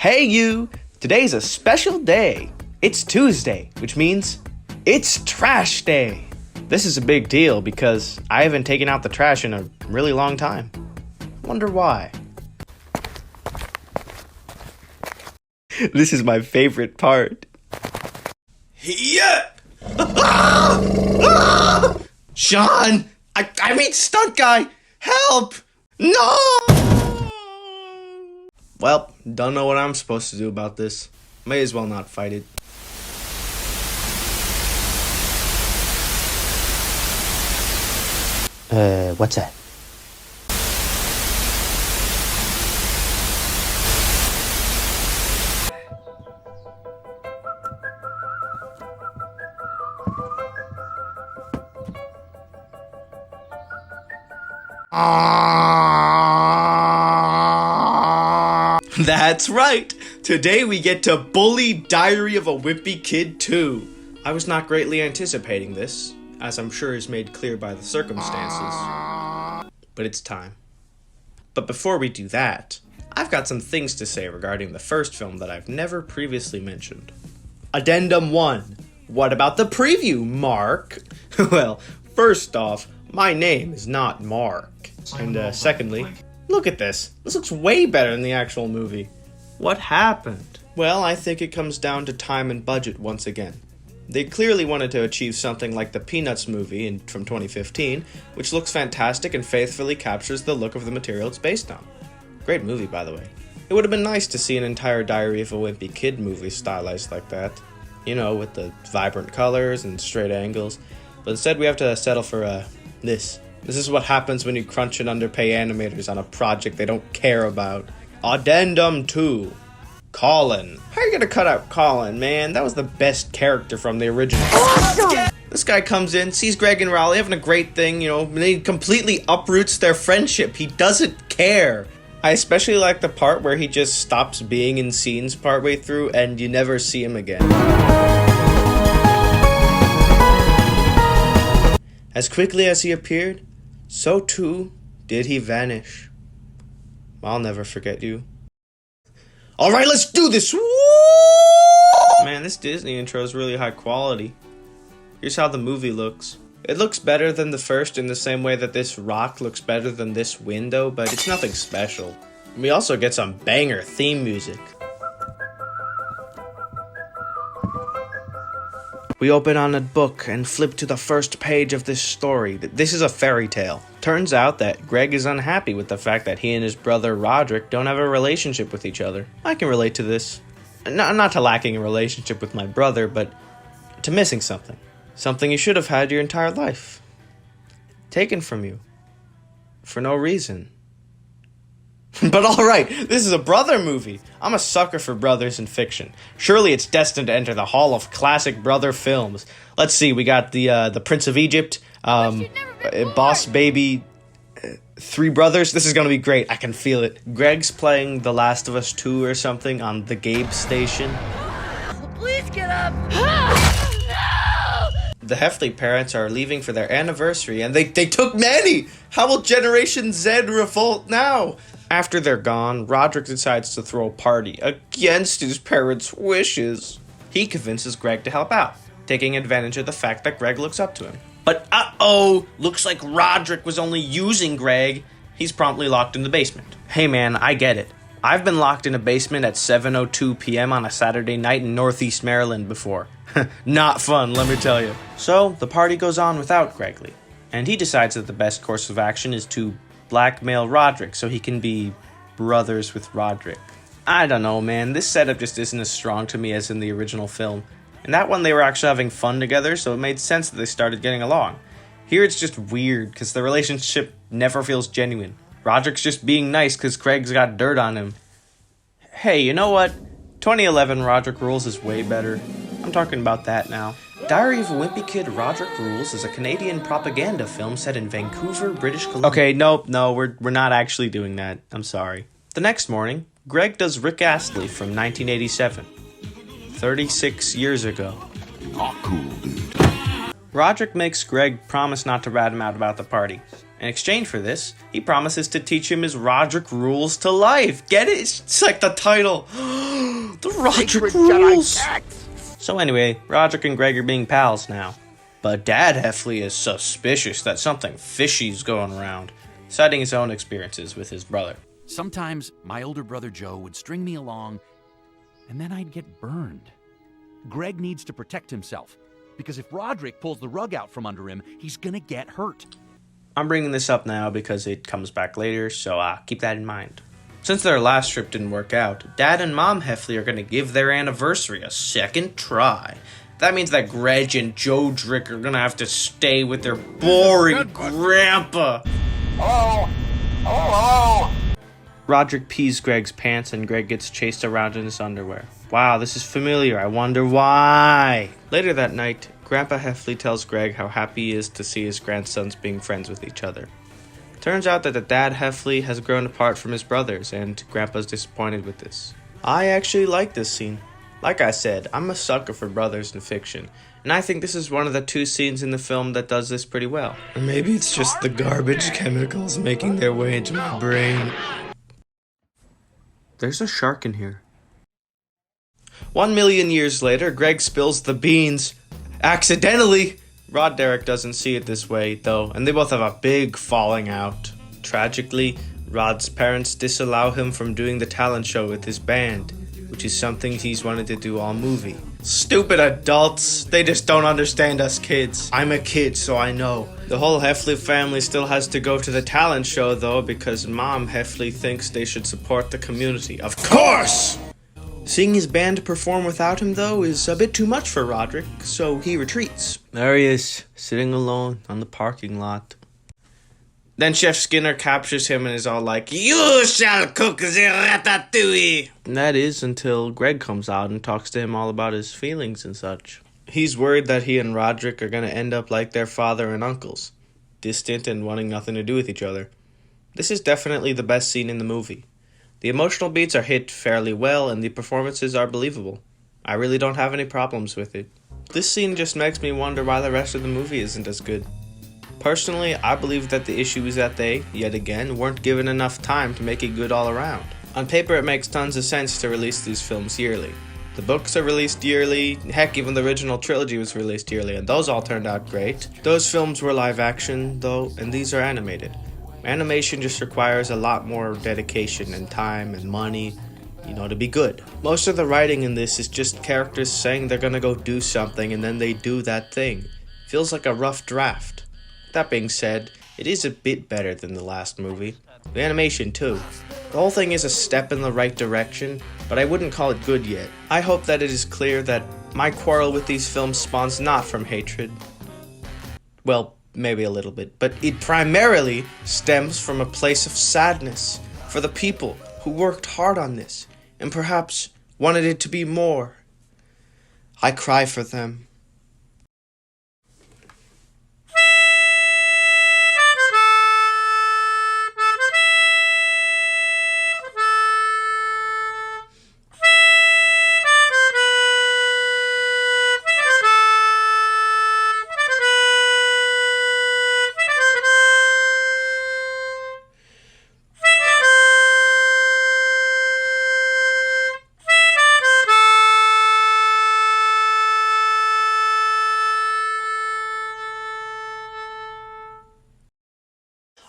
Hey you! Today's a special day. It's Tuesday, which means it's trash day. This is a big deal because I haven't taken out the trash in a really long time. Wonder why. This is my favorite part. Yeah! Sean! I mean Stunt-guy! Help! No! Well, don't know what I'm supposed to do about this. May as well not fight it. What's that? That's right! Today we get to bully Diary of a Wimpy Kid 2. I was not greatly anticipating this, as I'm sure is made clear by the circumstances. But it's time. But before we do that, I've got some things to say regarding the first film that I've never previously mentioned. Addendum 1. What about the preview, Mark? Well, first off, my name is not Mark. And secondly, look at this. This looks way better than the actual movie. What happened? Well, I think it comes down to time and budget once again. They clearly wanted to achieve something like the Peanuts movie from 2015, which looks fantastic and faithfully captures the look of the material it's based on. Great movie, by the way. It would have been nice to see an entire Diary of a Wimpy Kid movie stylized like that. You know, with the vibrant colors and straight angles. But instead we have to settle for, this. This is what happens when you crunch and underpay animators on a project they don't care about. Addendum 2. Colin. How are you gonna cut out Colin, man? That was the best character from the original. Awesome! This guy comes in, sees Greg and Raleigh having a great thing, and he completely uproots their friendship. He doesn't care. I especially like the part where he just stops being in scenes partway through and you never see him again. As quickly as he appeared, so too did he vanish. I'll never forget you. Alright, let's do this! Woo! Man, this Disney intro is really high quality. Here's how the movie looks. It looks better than the first in the same way that this rock looks better than this window, but it's nothing special. We also get some banger theme music. We open on a book and flip to the first page of this story. This is a fairy tale. Turns out that Greg is unhappy with the fact that he and his brother Rodrick don't have a relationship with each other. I can relate to this. Not to lacking a relationship with my brother, but to missing something. Something you should have had your entire life. Taken from you. For no reason. But alright, this is a brother movie. I'm a sucker for brothers in fiction. Surely it's destined to enter the Hall of Classic Brother Films. Let's see, we got the Prince of Egypt, Boss Baby, Three Brothers. This is gonna be great, I can feel it. Greg's playing The Last of Us 2 or something on the Gabe station. Please get up! The Heffley parents are leaving for their anniversary and they took Manny! How will Generation Z revolt now? After they're gone, Rodrick decides to throw a party against his parents' wishes. He convinces Greg to help out, taking advantage of the fact that Greg looks up to him. But uh-oh, looks like Rodrick was only using Greg. He's promptly locked in the basement. Hey man, I get it. I've been locked in a basement at 7:02 p.m. on a Saturday night in Northeast Maryland before. Not fun, let me tell you. So, the party goes on without Gregley, and he decides that the best course of action is to blackmail Rodrick so he can be brothers with Rodrick. I don't know, man. This setup just isn't as strong to me as in the original film. In that one, they were actually having fun together, so it made sense that they started getting along. Here, it's just weird, because the relationship never feels genuine. Rodrick's just being nice because Craig's got dirt on him. Hey, you know what? 2011 Rodrick Rules is way better. I'm talking about that now. Diary of a Wimpy Kid Rodrick Rules is a Canadian propaganda film set in Vancouver, British Columbia. Okay, no, we're not actually doing that. I'm sorry. The next morning, Greg does Rick Astley from 1987. 36 years ago. Not cool, dude. Rodrick makes Greg promise not to rat him out about the party. In exchange for this, he promises to teach him his Rodrick rules to life. Get it? It's like the title. The Rodrick sacred rules! Jedi text. So anyway, Rodrick and Greg are being pals now. But Dad Heffley is suspicious that something fishy's going around, citing his own experiences with his brother. Sometimes my older brother Joe would string me along, and then I'd get burned. Greg needs to protect himself, because if Rodrick pulls the rug out from under him, he's gonna get hurt. I'm bringing this up now because it comes back later, so keep that in mind. Since their last trip didn't work out, Dad and Mom Heffley are going to give their anniversary a second try. That means that Greg and Joe Drick are going to have to stay with their boring grandpa. Hello? Hello? Rodrick pees Greg's pants and Greg gets chased around in his underwear. Wow, this is familiar. I wonder why. Later that night, Grandpa Heffley tells Greg how happy he is to see his grandsons being friends with each other. Turns out that the dad Heffley has grown apart from his brothers, and Grandpa's disappointed with this. I actually like this scene. Like I said, I'm a sucker for brothers in fiction, and I think this is one of the 2 scenes in the film that does this pretty well. Or maybe it's just the garbage chemicals making their way into my brain. There's a shark in here. 1 million years later, Greg spills the beans. Accidentally! Rodrick doesn't see it this way, though, and they both have a big falling out. Tragically, Rod's parents disallow him from doing the talent show with his band, which is something he's wanted to do all movie. Stupid adults! They just don't understand us kids. I'm a kid, so I know. The whole Heffley family still has to go to the talent show, though, because Mom Heffley thinks they should support the community. Of course! Seeing his band perform without him, though, is a bit too much for Rodrick, so he retreats. There he is, sitting alone on the parking lot. Then Chef Skinner captures him and is all like, "You shall cook the ratatouille!" And that is until Greg comes out and talks to him all about his feelings and such. He's worried that he and Rodrick are going to end up like their father and uncles, distant and wanting nothing to do with each other. This is definitely the best scene in the movie. The emotional beats are hit fairly well, and the performances are believable. I really don't have any problems with it. This scene just makes me wonder why the rest of the movie isn't as good. Personally, I believe that the issue is that they, yet again, weren't given enough time to make it good all around. On paper, it makes tons of sense to release these films yearly. The books are released yearly, heck, even the original trilogy was released yearly, and those all turned out great. Those films were live action, though, and these are animated. Animation just requires a lot more dedication and time and money, to be good. Most of the writing in this is just characters saying they're gonna go do something and then they do that thing. Feels like a rough draft. That being said, it is a bit better than the last movie. The animation too. The whole thing is a step in the right direction, but I wouldn't call it good yet. I hope that it is clear that my quarrel with these films spawns not from hatred. Well, maybe a little bit, but it primarily stems from a place of sadness for the people who worked hard on this and perhaps wanted it to be more. I cry for them.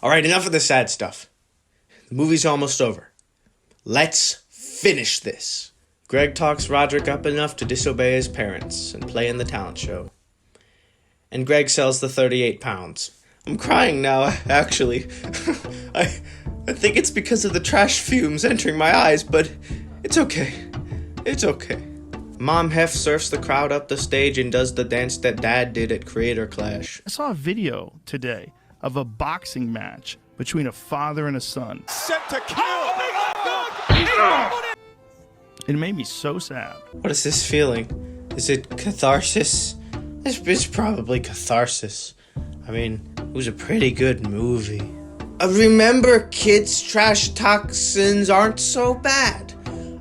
Alright, enough of the sad stuff. The movie's almost over. Let's finish this. Greg talks Rodrick up enough to disobey his parents and play in the talent show. And Greg sells the 38 pounds. I'm crying now, actually. I think it's because of the trash fumes entering my eyes, but it's okay. It's okay. Mom Hef surfs the crowd up the stage and does the dance that Dad did at Creator Clash. I saw a video today of a boxing match between a father and a son. Set to kill! It made me so sad. What is this feeling? Is it catharsis? It's probably catharsis. I mean, it was a pretty good movie. Remember, kids, trash toxins aren't so bad.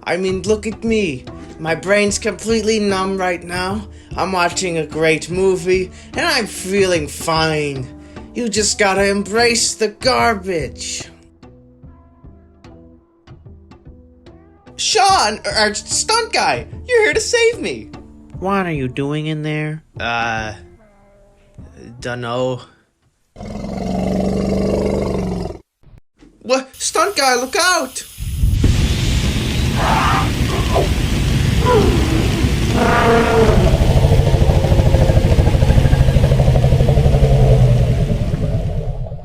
I mean, look at me. My brain's completely numb right now. I'm watching a great movie, and I'm feeling fine. You just gotta embrace the garbage. Sean, or Stunt Guy, you're here to save me. What are you doing in there? Dunno. What? Stunt Guy, look out!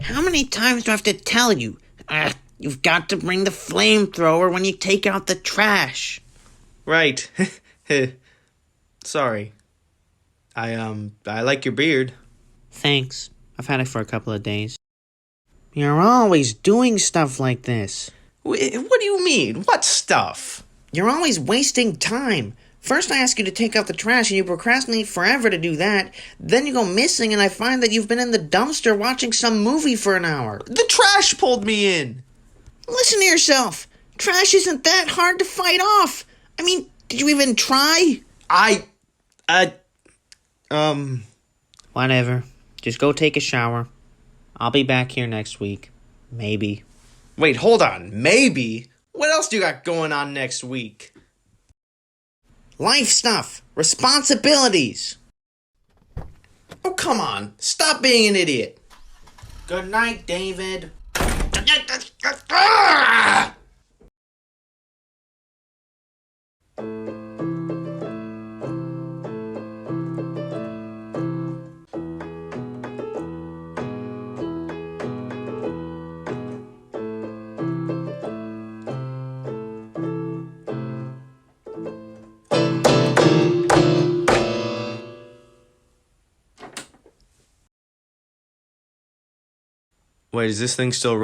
How many times do I have to tell you? You've got to bring the flamethrower when you take out the trash. Right. Sorry. I like your beard. Thanks. I've had it for a couple of days. You're always doing stuff like this. What do you mean? What stuff? You're always wasting time. First I ask you to take out the trash and you procrastinate forever to do that. Then you go missing and I find that you've been in the dumpster watching some movie for an hour. The trash pulled me in. Listen to yourself. Trash isn't that hard to fight off. I mean, did you even try? Whatever. Just go take a shower. I'll be back here next week. Maybe. Wait, hold on. Maybe? What else do you got going on next week? Life stuff. Responsibilities. Oh, come on. Stop being an idiot. Good night, David. Wait, is this thing still